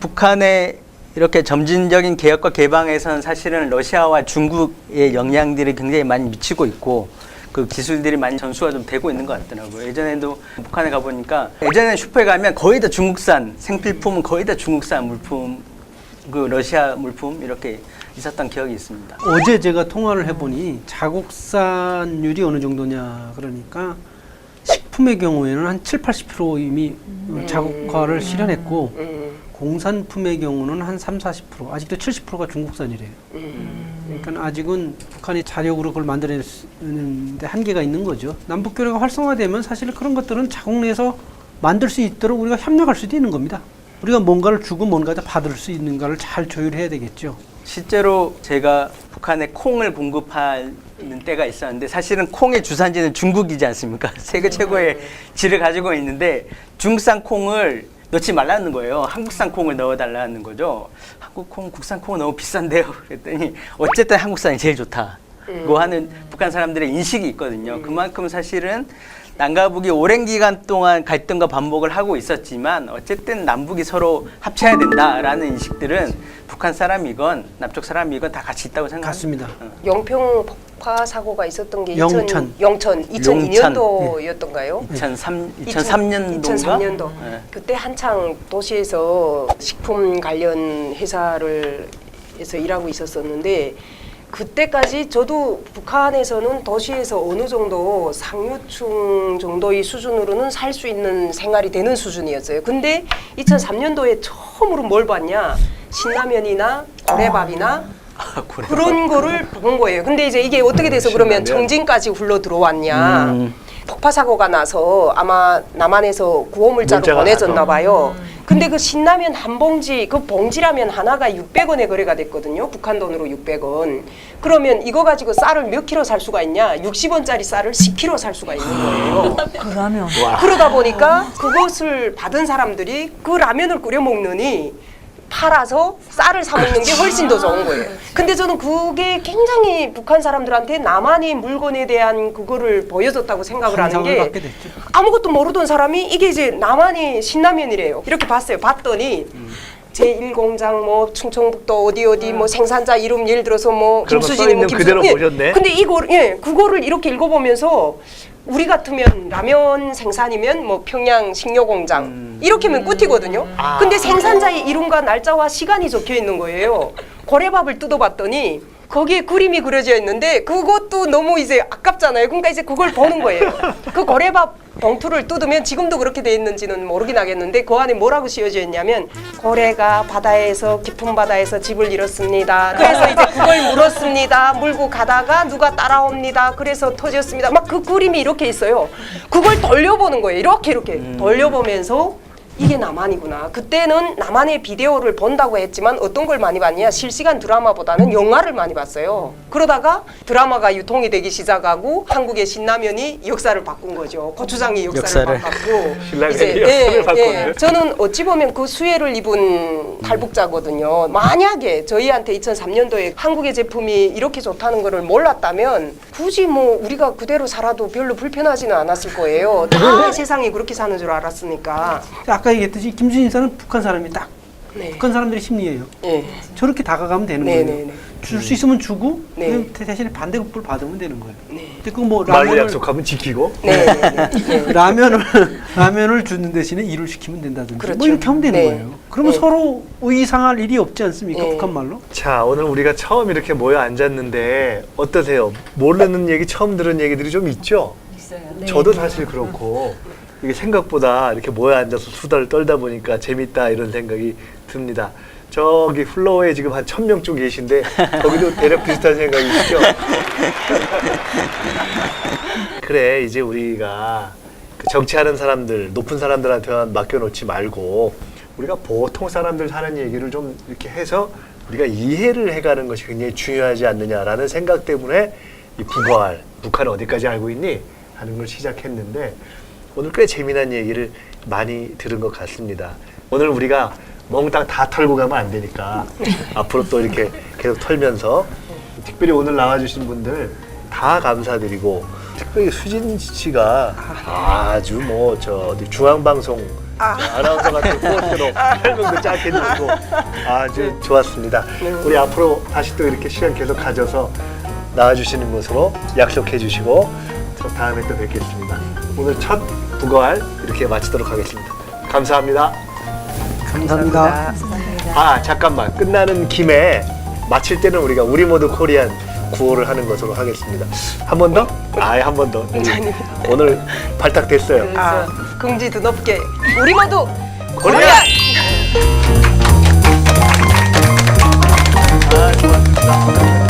북한의 이렇게 점진적인 개혁과 개방에선 사실은 러시아와 중국의 영향들이 굉장히 많이 미치고 있고 그 기술들이 많이 전수가 좀 되고 있는 것 같더라고요. 예전에도 북한에 가보니까 예전에 슈퍼에 가면 거의 다 중국산 생필품은 거의 다 중국산 물품, 그 러시아 물품 이렇게 있었던 기억이 있습니다. 어제 제가 통화를 해보니 자국산율이 어느 정도냐 그러니까 식품의 경우에는 한 7, 80% 이미 자국화를 실현했고 공산품의 경우는 한 3, 40% 아직도 70%가 중국산이래요. 그러니까 아직은 북한이 자력으로 그걸 만들어내는데 한계가 있는 거죠. 남북교류가 활성화되면 사실 그런 것들은 자국 내에서 만들 수 있도록 우리가 협력할 수도 있는 겁니다. 우리가 뭔가를 주고 뭔가를 받을 수 있는가를 잘 조율해야 되겠죠. 실제로 제가 북한에 콩을 공급하는 때가 있었는데 사실은 콩의 주산지는 중국이지 않습니까? 세계 최고의 질을 가지고 있는데 중국산 콩을 넣지 말라는 거예요. 한국산 콩을 넣어달라는 거죠. 한국 콩, 국산 콩은 너무 비싼데요. 그랬더니 어쨌든 한국산이 제일 좋다고 하는 북한 사람들의 인식이 있거든요. 그만큼 사실은 남과 북이 오랜 기간 동안 갈등과 반복을 하고 있었지만 어쨌든 남북이 서로 합쳐야 된다라는 인식들은 북한 사람이건 남쪽 사람이건 다 같이 있다고 생각합니다. 같습니다. 영평 폭파 사고가 있었던 게 영천. 2002년도였던가요? 2003년도인가? 2003년도. 네. 그때 한창 도시에서 식품 관련 회사를 해서 일하고 있었었는데 그때까지 저도 북한에서는 도시에서 어느 정도 상류층 정도의 수준으로는 살 수 있는 생활이 되는 수준이었어요. 근데 2003년도에 처음으로 뭘 봤냐? 신라면이나 고래밥이나 그런 거를 본 거예요. 근데 이제 이게 어떻게 돼서 그러면 청진까지 흘러 들어왔냐? 폭파 사고가 나서 아마 남한에서 구호물자로 보내졌나 봐요. 근데 그 신라면 한 봉지, 그 봉지라면 하나가 600원에 거래가 됐거든요. 북한 돈으로 600원. 그러면 이거 가지고 쌀을 몇 킬로 살 수가 있냐? 60원짜리 쌀을 10킬로 살 수가 있는 거예요. 그러면 그러다 보니까 그것을 받은 사람들이 그 라면을 끓여 먹느니 팔아서 쌀을 사 먹는 게 훨씬 더 좋은 거예요. 근데 저는 그게 굉장히 북한 사람들한테 남한의 물건에 대한 그거를 보여줬다고 생각을 하는 환상을 게 갖게 됐죠. 아무것도 모르던 사람이 이게 이제 남한의 신라면이래요. 이렇게 봤어요. 봤더니 제1공장 뭐 충청북도 어디 뭐 생산자 이름 예를 들어서 뭐 그런 거 김수진이 뭐 써있는 그대로 보셨네. 근데 이거 그거를 이렇게 읽어보면서 우리 같으면 라면 생산이면 뭐 평양 식료공장 이렇게면 끝이거든요. 근데 생산자의 이름과 날짜와 시간이 적혀 있는 거예요. 고래밥을 뜯어봤더니 거기에 그림이 그려져 있는데 그것도 너무 이제 아깝잖아요. 그러니까 이제 그걸 보는 거예요. 그 고래밥 봉투를 뜯으면 지금도 그렇게 돼 있는지는 모르긴 하겠는데 그 안에 뭐라고 씌워져 있냐면 고래가 바다에서 깊은 바다에서 집을 잃었습니다. 그래서 이제 그걸 물었습니다. 물고 가다가 누가 따라옵니다. 그래서 터졌습니다. 막 그 그림이 이렇게 있어요. 그걸 돌려보는 거예요. 이렇게 돌려보면서 이게 남한이구나. 그때는 남한의 비디오를 본다고 했지만 어떤 걸 많이 봤냐? 실시간 드라마보다는 영화를 많이 봤어요. 그러다가 드라마가 유통이 되기 시작하고 한국의 신라면이 역사를 바꾼 거죠. 고추장이 역사를 바꿨고 신라면이 역사를 바꿨네요. 저는 어찌 보면 그 수혜를 입은 탈북자거든요. 만약에 저희한테 2003년도에 한국의 제품이 이렇게 좋다는 거를 몰랐다면 굳이 뭐 우리가 그대로 살아도 별로 불편하지는 않았을 거예요. 다 세상이 그렇게 사는 줄 알았으니까. 아까 얘기했듯이 김준일 사는 북한 사람이 딱 네. 북한 사람들의 심리예요. 네. 저렇게 다가가면 되는 네, 거예요. 네, 네. 줄 수 있으면 주고 네. 그냥 대신에 반대급부를 받으면 되는 거예요. 네. 근데 그 뭐 말로 약속하면 지키고. 네. 네. 라면을 주는 대신에 일을 시키면 된다든지 그렇죠. 뭐 이렇게 하면 되는 네. 거예요. 그러면 네. 서로 의상할 일이 없지 않습니까? 네. 북한 말로? 자, 오늘 우리가 처음 이렇게 모여 앉았는데 어떠세요? 모르는 얘기, 처음 들은 얘기들이 좀 있죠? 있어요. 저도 사실 그렇고 이게 생각보다 이렇게 모여 앉아서 수다를 떨다 보니까 재밌다 이런 생각이 듭니다. 저기 플로어에 지금 한 1000명 쪽 계신데 거기도 대략 비슷한 생각이시죠? 그래, 이제 우리가 그 정치하는 사람들, 높은 사람들한테만 맡겨놓지 말고 우리가 보통 사람들 하는 얘기를 좀 이렇게 해서 우리가 이해를 해가는 것이 굉장히 중요하지 않느냐라는 생각 때문에 이 북어알, 북한은 어디까지 알고 있니? 하는 걸 시작했는데 오늘 꽤 재미난 얘기를 많이 들은 것 같습니다. 오늘 우리가 몽땅 다 털고 가면 안 되니까 앞으로 또 이렇게 계속 털면서 특별히 오늘 나와주신 분들 다 감사드리고 특별히 수진 씨가 아주 뭐 저 어디 중앙방송 아나운서 같은 포스로 설명도 짧게 듣고 아주 좋았습니다. 우리 앞으로 다시 또 이렇게 시간 계속 가져서 나와주시는 것으로 약속해 주시고 저 다음에 또 뵙겠습니다. 오늘 첫 부걸 이렇게 마치도록 하겠습니다. 감사합니다. 감사합니다. 아 잠깐만 끝나는 김에 마칠 때는 우리가 우리 모두 코리안 구호를 하는 것으로 하겠습니다. 한 번 더? 아예 한 번 더. 오늘 발탁됐어요. 긍지 드높게 우리 모두 코리안! 코리안! 아 좋았습니다.